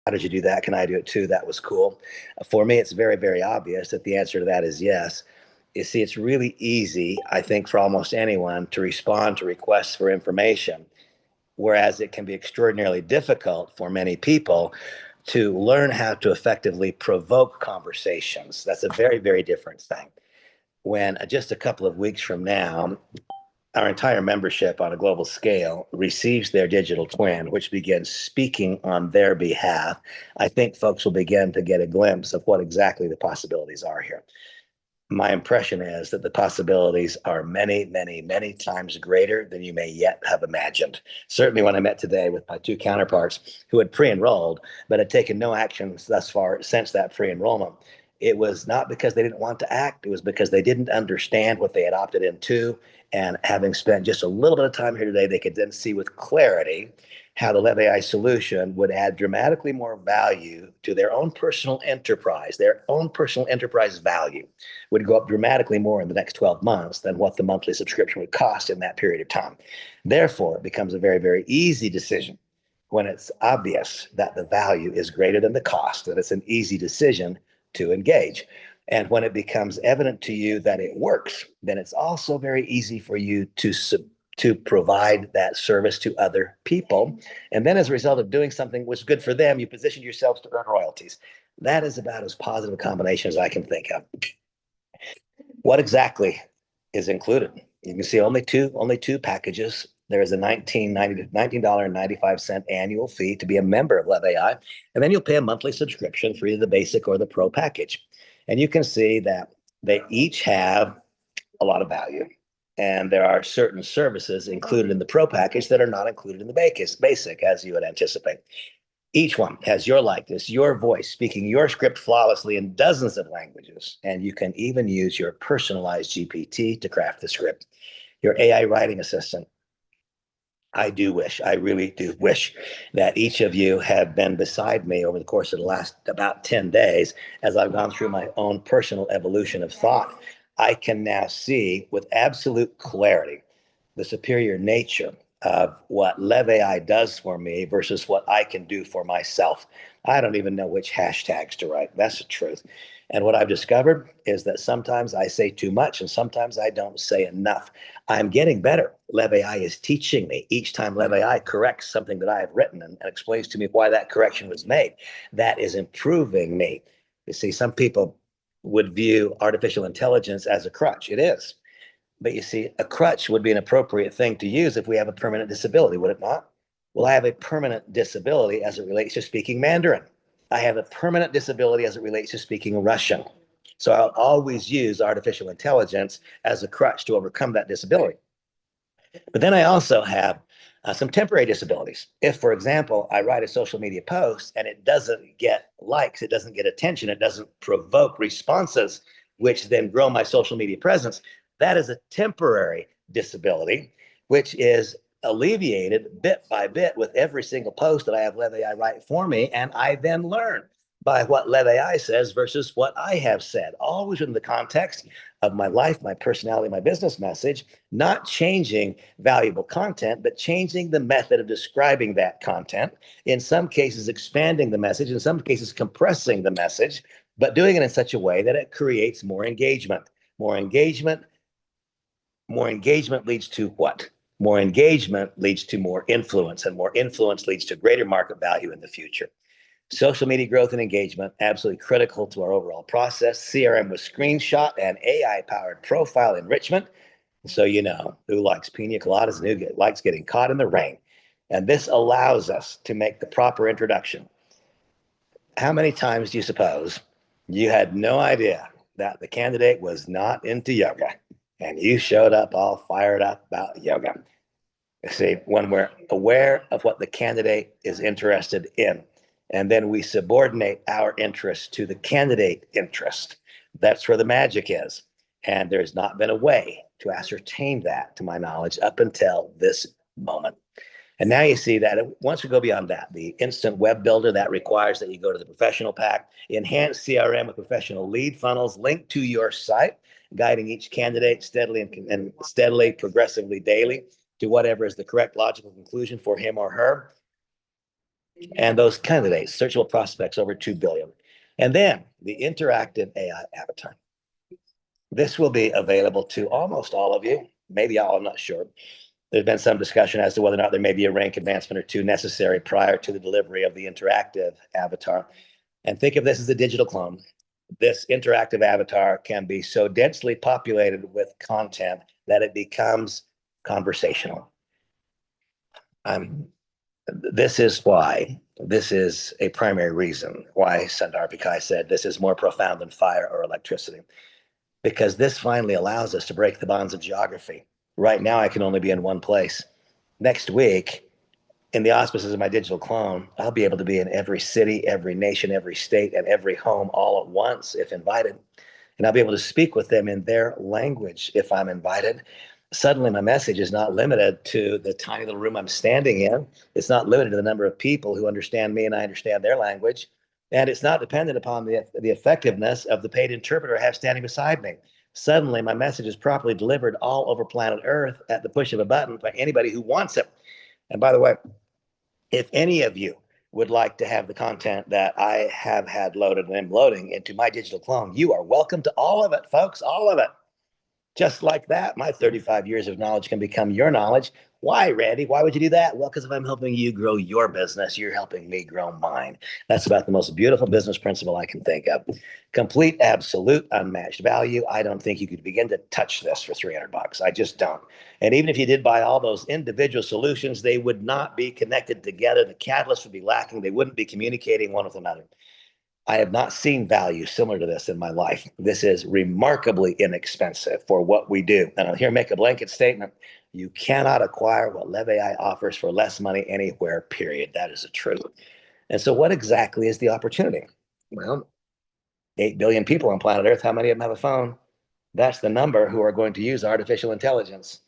how did you do that? Can I do it too? That was cool. For me, it's very, very obvious that the answer to that is yes. You see, it's really easy, I think, for almost anyone to respond to requests for information, whereas it can be extraordinarily difficult for many people to learn how to effectively provoke conversations. That's a very, very different thing. When just a couple of weeks from now, our entire membership on a global scale receives their digital twin, which begins speaking on their behalf, I think folks will begin to get a glimpse of what exactly the possibilities are here. My impression is that the possibilities are many, many, many times greater than you may yet have imagined. Certainly, when I met today with my two counterparts who had pre enrolled but had taken no actions thus far since that pre enrollment, it was not because they didn't want to act, it was because they didn't understand what they had opted into. And having spent just a little bit of time here today, they could then see with clarity how the Lev AI solution would add dramatically more value to their own personal enterprise. Their own personal enterprise value would go up dramatically more in the next 12 months than what the monthly subscription would cost in that period of time. Therefore, it becomes a very, very easy decision when it's obvious that the value is greater than the cost, that it's an easy decision to engage. And when it becomes evident to you that it works, then it's also very easy for you to provide that service to other people. And then as a result of doing something which is good for them, you position yourselves to earn royalties. That is about as positive a combination as I can think of. What exactly is included? You can see only two packages. There is a $19.95 annual fee to be a member of Lev AI, and then you'll pay a monthly subscription for either the basic or the pro package. And you can see that they each have a lot of value. And there are certain services included in the pro package that are not included in the basic, as you would anticipate. Each one has your likeness, your voice, speaking your script flawlessly in dozens of languages. And you can even use your personalized GPT to craft the script. Your AI writing assistant. I really do wish that each of you had been beside me over the course of the last about 10 days as I've gone through my own personal evolution of thought. I can now see with absolute clarity the superior nature of what Lev AI does for me versus what I can do for myself. I don't even know which hashtags to write. That's the truth. And what I've discovered is that sometimes I say too much and sometimes I don't say enough. I'm getting better. Lev AI is teaching me. Each time Lev AI corrects something that I have written and explains to me why that correction was made, that is improving me. You see, some people would view artificial intelligence as a crutch. It is. But you see, a crutch would be an appropriate thing to use if we have a permanent disability, would it not? Well, I have a permanent disability as it relates to speaking Mandarin. I have a permanent disability as it relates to speaking Russian. So I'll always use artificial intelligence as a crutch to overcome that disability. But then I also have some temporary disabilities. If, for example, I write a social media post and it doesn't get likes, it doesn't get attention, it doesn't provoke responses, which then grow my social media presence, that is a temporary disability, which is alleviated bit by bit with every single post that I have Lev AI write for me. And I then learn by what Lev AI says versus what I have said, always in the context of my life, my personality, my business message, not changing valuable content, but changing the method of describing that content. In some cases, expanding the message, in some cases, compressing the message, but doing it in such a way that it creates more engagement. More engagement leads to what? More engagement leads to more influence, and more influence leads to greater market value in the future. Social media growth and engagement, absolutely critical to our overall process. CRM with screenshot and AI-powered profile enrichment. So you know who likes pina coladas and who likes getting caught in the rain. And this allows us to make the proper introduction. How many times do you suppose you had no idea that the candidate was not into yoga and you showed up all fired up about yoga? See, when we're aware of what the candidate is interested in, and then we subordinate our interest to the candidate interest, that's where the magic is. And there's not been a way to ascertain that, to my knowledge, up until this moment. And now you see that once we go beyond that, the instant web builder, that requires that you go to the professional pack, enhanced CRM with professional lead funnels linked to your site, guiding each candidate steadily and steadily, progressively, daily to whatever is the correct logical conclusion for him or her. And those candidates, searchable prospects, over 2 billion. And then the interactive AI avatar. This will be available to almost all of you, maybe all, I'm not sure. There's been some discussion as to whether or not there may be a rank advancement or two necessary prior to the delivery of the interactive avatar. And think of this as a digital clone. This interactive avatar can be so densely populated with content that it becomes conversational. This is why, this is a primary reason why Sundar Pichai said this is more profound than fire or electricity, because this finally allows us to break the bonds of geography. Right now, I can only be in one place. Next week, in the auspices of my digital clone, I'll be able to be in every city, every nation, every state, and every home all at once if invited. And I'll be able to speak with them in their language if I'm invited. Suddenly, my message is not limited to the tiny little room I'm standing in. It's not limited to the number of people who understand me and I understand their language. And it's not dependent upon the effectiveness of the paid interpreter I have standing beside me. Suddenly, my message is properly delivered all over planet Earth at the push of a button by anybody who wants it. And by the way, if any of you would like to have the content that I have had loaded and am loading into my digital clone, you are welcome to all of it, folks, all of it. Just like that, my 35 years of knowledge can become your knowledge. Why, Randy? Why would you do that? Well, because if I'm helping you grow your business, you're helping me grow mine. That's about the most beautiful business principle I can think of. Complete, absolute, unmatched value. I don't think you could begin to touch this for $300. I just don't. And even if you did buy all those individual solutions, they would not be connected together. The catalyst would be lacking. They wouldn't be communicating one with another. I have not seen value similar to this in my life. This is remarkably inexpensive for what we do. And I'll here make a blanket statement. You cannot acquire what LevAI offers for less money anywhere, period. That is the truth. And so what exactly is the opportunity? Well, 8 billion people on planet Earth. How many of them have a phone? That's the number who are going to use artificial intelligence.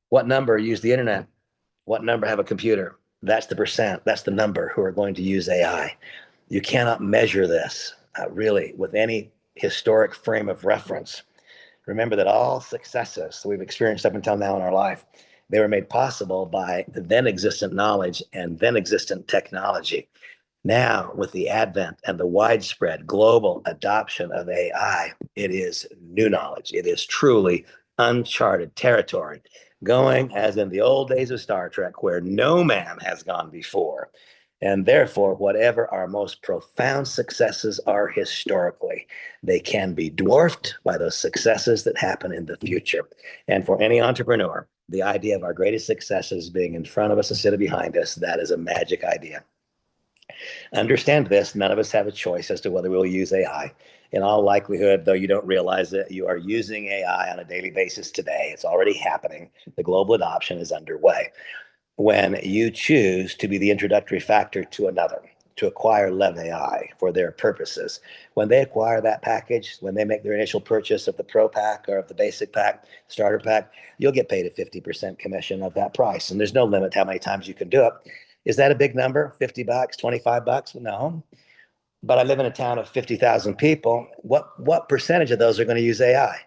What number use the internet? What number have a computer? That's the percent. That's the number who are going to use AI. You cannot measure this really with any historic frame of reference. Remember that all successes that we've experienced up until now in our life, they were made possible by the then existent knowledge and then existent technology. Now, with the advent and the widespread global adoption of AI, it is new knowledge. It is truly uncharted territory, going as in the old days of Star Trek, where no man has gone before. And therefore, whatever our most profound successes are historically, they can be dwarfed by those successes that happen in the future. And for any entrepreneur, the idea of our greatest successes being in front of us instead of behind us, that is a magic idea. Understand this, none of us have a choice as to whether we'll use AI. In all likelihood, though you don't realize it, you are using AI on a daily basis today. It's already happening. The global adoption is underway. When you choose to be the introductory factor to another, to acquire LevAI for their purposes, when they acquire that package, when they make their initial purchase of the Pro Pack or of the Basic Pack, Starter Pack, you'll get paid a 50% commission of that price. And there's no limit to how many times you can do it. Is that a big number? $50, $25? No. But I live in a town of 50,000 people. What percentage of those are going to use AI?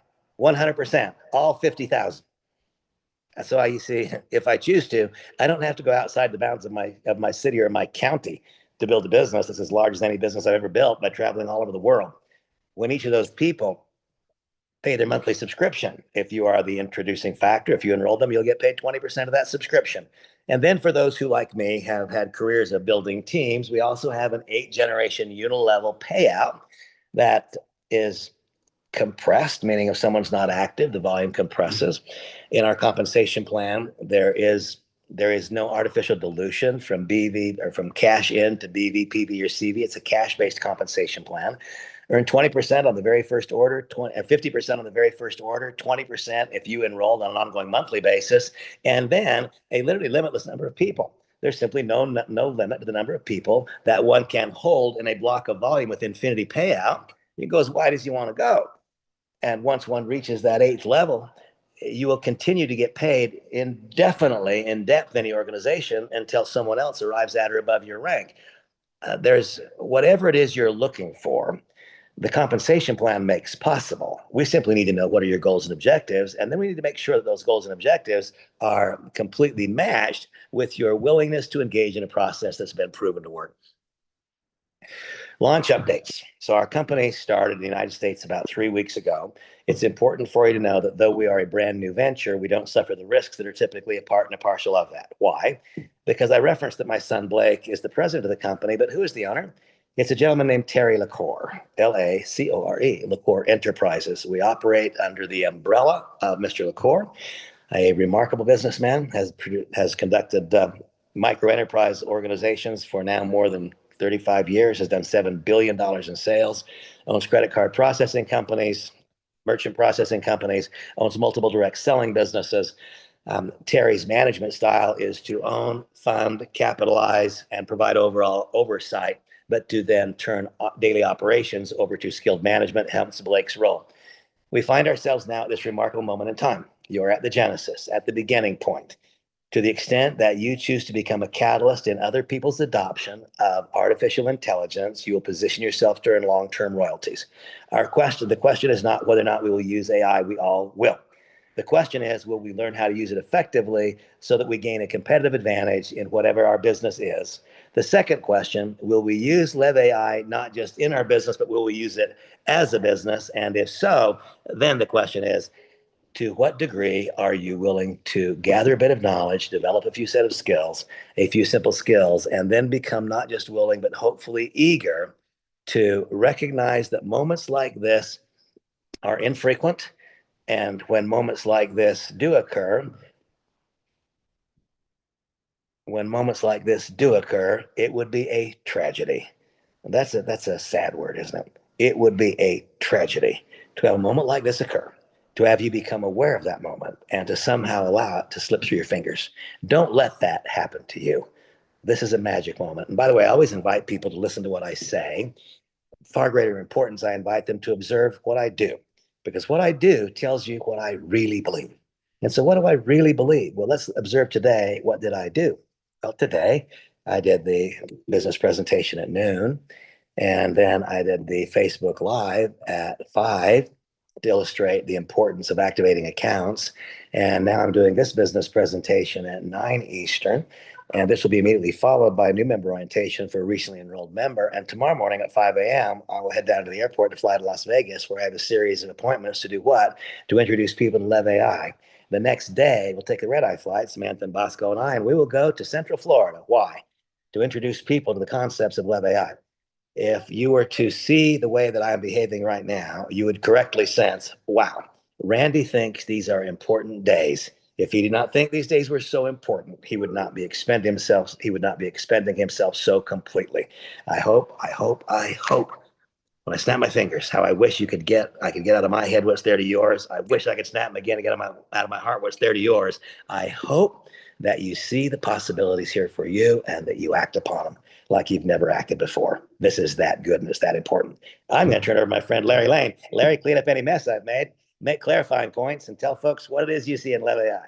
100%, all 50,000. So you see, if I choose to, I don't have to go outside the bounds of my city or my county to build a business that's as large as any business I've ever built by traveling all over the world. When each of those people pay their monthly subscription, if you are the introducing factor, if you enroll them, you'll get paid 20% of that subscription. And then for those who, like me, have had careers of building teams, we also have an 8-generation unilevel payout that is compressed, meaning if someone's not active, the volume compresses. In our compensation plan, there is no artificial dilution from BV or from cash in to BV, PV, or CV. It's a cash-based compensation plan. Earn 20% on the very first order, 50% on the very first order, 20% if you enrolled on an ongoing monthly basis, and then a literally limitless number of people. There's simply no limit to the number of people that one can hold in a block of volume with infinity payout. You go as wide as you want to go. And once one reaches that 8th level, you will continue to get paid indefinitely in depth in the organization until someone else arrives at or above your rank. There's whatever it is you're looking for. the compensation plan makes possible. We simply need to know what are your goals and objectives, and then we need to make sure that those goals and objectives are completely matched with your willingness to engage in a process that's been proven to work. Launch updates. So our company started in the United States about 3 weeks ago. It's important for you to know that though we are a brand new venture, we don't suffer the risks that are typically a part and a partial of that. Why? Because I referenced that my son Blake is the president of the company, but who is the owner? It's a gentleman named Terry LaCour, Lacore, LaCour Enterprises. We operate under the umbrella of Mr. LaCour, a remarkable businessman, has conducted micro enterprise organizations for now more than 35 years, has done $7 billion in sales, owns credit card processing companies, merchant processing companies, owns multiple direct selling businesses. Terry's management style is to own, fund, capitalize, and provide overall oversight, but to then turn daily operations over to skilled management, hence Blake's role. We find ourselves now at this remarkable moment in time. You're at the genesis, at the beginning point. To the extent that you choose to become a catalyst in other people's adoption of artificial intelligence, you will position yourself to earn long-term royalties. The question is not whether or not we will use AI, we all will. The question is, will we learn how to use it effectively so that we gain a competitive advantage in whatever our business is? The second question, will we use Lev AI not just in our business, but will we use it as a business? And if so, then the question is, to what degree are you willing to gather a bit of knowledge, develop a few simple skills, and then become not just willing, but hopefully eager to recognize that moments like this are infrequent. And when moments like this do occur, it would be a tragedy. That's a sad word, isn't it? It would be a tragedy to have a moment like this occur, to have you become aware of that moment and to somehow allow it to slip through your fingers. Don't let that happen to you. This is a magic moment. And by the way, I always invite people to listen to what I say. Far greater importance, I invite them to observe what I do, because what I do tells you what I really believe. And so what do I really believe? Well, let's observe today. What did I do? Well, today I did the business presentation at noon, and then I did the Facebook Live at 5 to illustrate the importance of activating accounts. And now I'm doing this business presentation at 9 Eastern. And this will be immediately followed by a new member orientation for a recently enrolled member. And tomorrow morning at 5 a.m., I will head down to the airport to fly to Las Vegas, where I have a series of appointments to do what? To introduce people to Lev AI. The next day, we'll take a red-eye flight, Samantha and Bosco and I, and we will go to Central Florida. Why? To introduce people to the concepts of Lev AI. If you were to see the way that I'm behaving right now, you would correctly sense, wow, Randy thinks these are important days. If he did not think these days were so important, he would not be expending himself so completely. I hope, when I snap my fingers, how I wish I could get out of my head what's there to yours. I wish I could snap them again and get out of my heart what's there to yours. I hope that you see the possibilities here for you and that you act upon them like you've never acted before. This is that good and it's that important. I'm going to turn it over to my friend Larry Lane. Larry, clean up any mess I've made, make clarifying points, and tell folks what it is you see in Lev AI.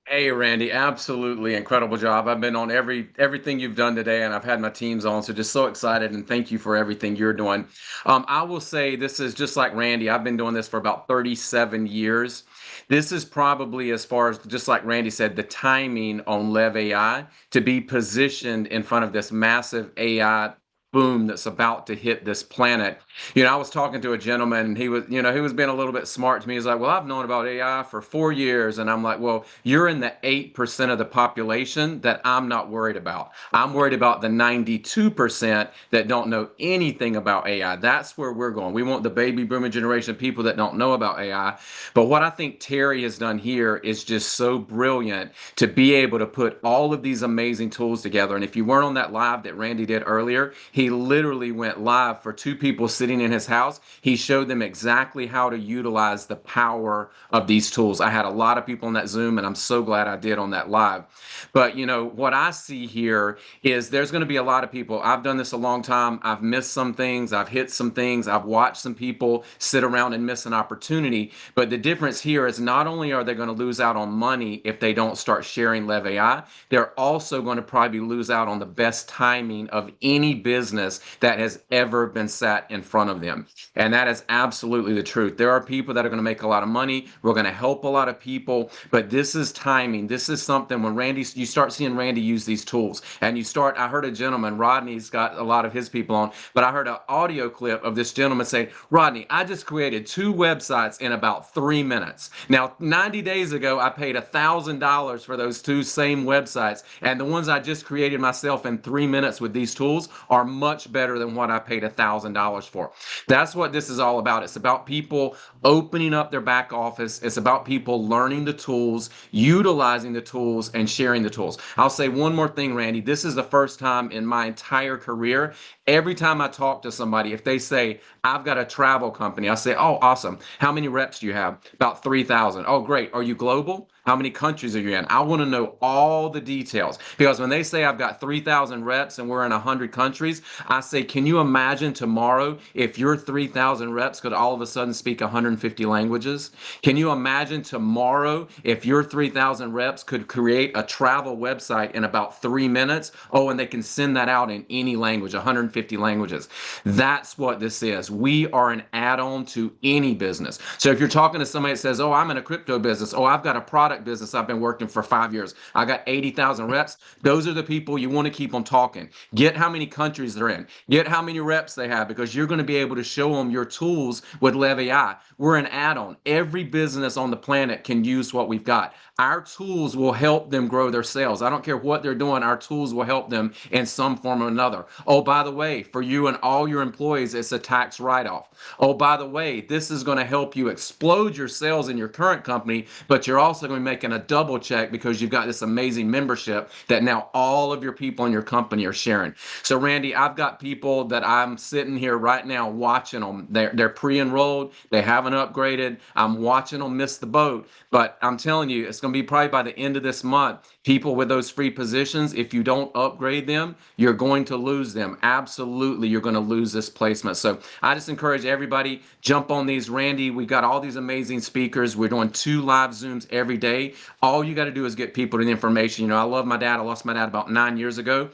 Hey, Randy, absolutely incredible job. I've been on everything you've done today, and I've had my teams on, so just so excited, and thank you for everything you're doing. I will say this is just like Randy. I've been doing this for about 37 years. This is probably, as far as just like Randy said, the timing on Lev AI to be positioned in front of this massive AI boom that's about to hit this planet. I was talking to a gentleman, and he was being a little bit smart to me. He's like, well, I've known about AI for 4 years. And I'm like, well, you're in the 8% of the population that I'm not worried about. I'm worried about the 92% that don't know anything about AI. That's where we're going. We want the baby boomer generation of people that don't know about AI. But what I think Terry has done here is just so brilliant to be able to put all of these amazing tools together. And if you weren't on that live that Randy did earlier, he literally went live for 2 people sitting in his house. He showed them exactly how to utilize the power of these tools. I had a lot of people on that Zoom, and I'm so glad I did on that live. But what I see here is there's going to be a lot of people. I've done this a long time. I've missed some things. I've hit some things. I've watched some people sit around and miss an opportunity. But the difference here is not only are they going to lose out on money if they don't start sharing Lev AI, they're also going to probably lose out on the best timing of any business business that has ever been sat in front of them. And that is absolutely the truth. There are people that are going to make a lot of money. We're going to help a lot of people, but this is timing. This is something when you start seeing Randy use these tools and I heard a gentleman, Rodney's got a lot of his people on, but I heard an audio clip of this gentleman say, Rodney, I just created 2 websites in about 3 minutes. Now, 90 days ago, I paid $1,000 for those 2 same websites, and the ones I just created myself in 3 minutes with these tools are much better than what I paid $1,000 for. That's what this is all about. It's about people opening up their back office. It's about people learning the tools, utilizing the tools, and sharing the tools. I'll say one more thing, Randy. This is the first time in my entire career, every time I talk to somebody, if they say, I've got a travel company, I say, oh, awesome. How many reps do you have? About 3,000. Oh, great. Are you global? How many countries are you in? I want to know all the details, because when they say I've got 3,000 reps and we're in 100 countries, I say, can you imagine tomorrow if your 3,000 reps could all of a sudden speak 150 languages? Can you imagine tomorrow if your 3,000 reps could create a travel website in about 3 minutes? Oh, and they can send that out in any language, 150 languages. That's what this is. We are an add-on to any business. So if you're talking to somebody that says, oh, I'm in a crypto business, oh, I've got a product business I've been working for 5 years, I got 80,000 reps, those are the people you want to keep on talking. Get how many countries they're in, get how many reps they have, because you're going to be able to show them your tools with LevAI. We're an add-on. Every business on the planet can use what we've got. Our tools will help them grow their sales. I don't care what they're doing, our tools will help them in some form or another. Oh, by the way, for you and all your employees, it's a tax write-off. Oh, by the way, this is going to help you explode your sales in your current company, but you're also going to be making a double check because you've got this amazing membership that now all of your people in your company are sharing. So Randy, I've got people that I'm sitting here right now watching them. They're pre-enrolled. They haven't upgraded. I'm watching them miss the boat, but I'm telling you, it's going to be probably by the end of this month, people with those free positions, if you don't upgrade them, you're going to lose them. Absolutely, you're going to lose this placement. So I just encourage everybody, jump on these. Randy, we've got all these amazing speakers. We're doing 2 live Zooms every day. All you got to do is get people the information. You know, I love my dad. I lost my dad about 9 years ago.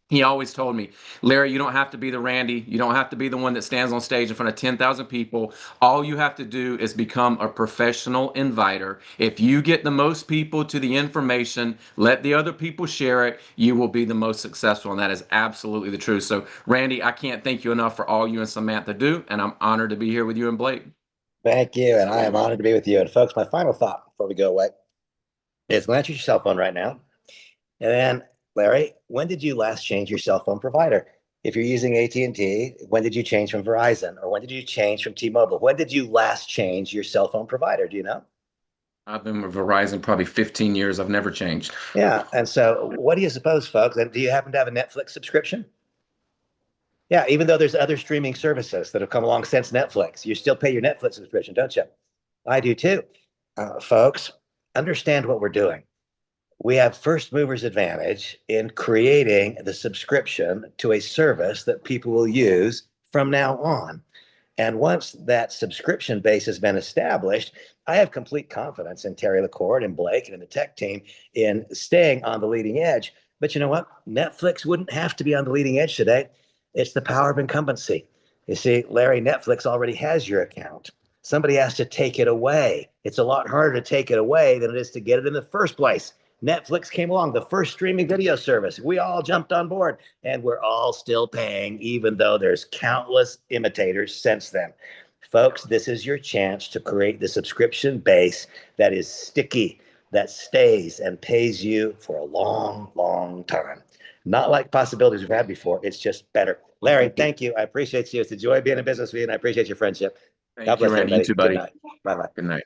He always told me, Larry, you don't have to be the Randy. You don't have to be the one that stands on stage in front of 10,000 people. All you have to do is become a professional inviter. If you get the most people to the information, let the other people share it, you will be the most successful. And that is absolutely the truth. So, Randy, I can't thank you enough for all you and Samantha do. And I'm honored to be here with you and Blake. Thank you. And I am honored to be with you. And folks, my final thought before we go away is glance at your cell phone right now. And then, Larry, when did you last change your cell phone provider? If you're using AT&T, when did you change from Verizon? Or when did you change from T-Mobile? When did you last change your cell phone provider? Do you know? I've been with Verizon probably 15 years. I've never changed. Yeah. And so what do you suppose, folks? And do you happen to have a Netflix subscription? Yeah, even though there's other streaming services that have come along since Netflix, you still pay your Netflix subscription, don't you? I do too. Folks, understand what we're doing. We have first movers advantage in creating the subscription to a service that people will use from now on. And once that subscription base has been established, I have complete confidence in Terry LaCourt and Blake and in the tech team in staying on the leading edge. But you know what? Netflix wouldn't have to be on the leading edge today. It's the power of incumbency. You see, Larry, Netflix already has your account. Somebody has to take it away. It's a lot harder to take it away than it is to get it in the first place. Netflix came along, the first streaming video service. We all jumped on board, and we're all still paying, even though there's countless imitators since then. Folks, this is your chance to create the subscription base that is sticky, that stays and pays you for a long, long time. Not like possibilities we've had before. It's just better. Larry, thank you. I appreciate you. It's a joy being in business with you, and I appreciate your friendship. God Thank you, bless Randy. You everybody. too, buddy. Good night. Bye-bye. Good night.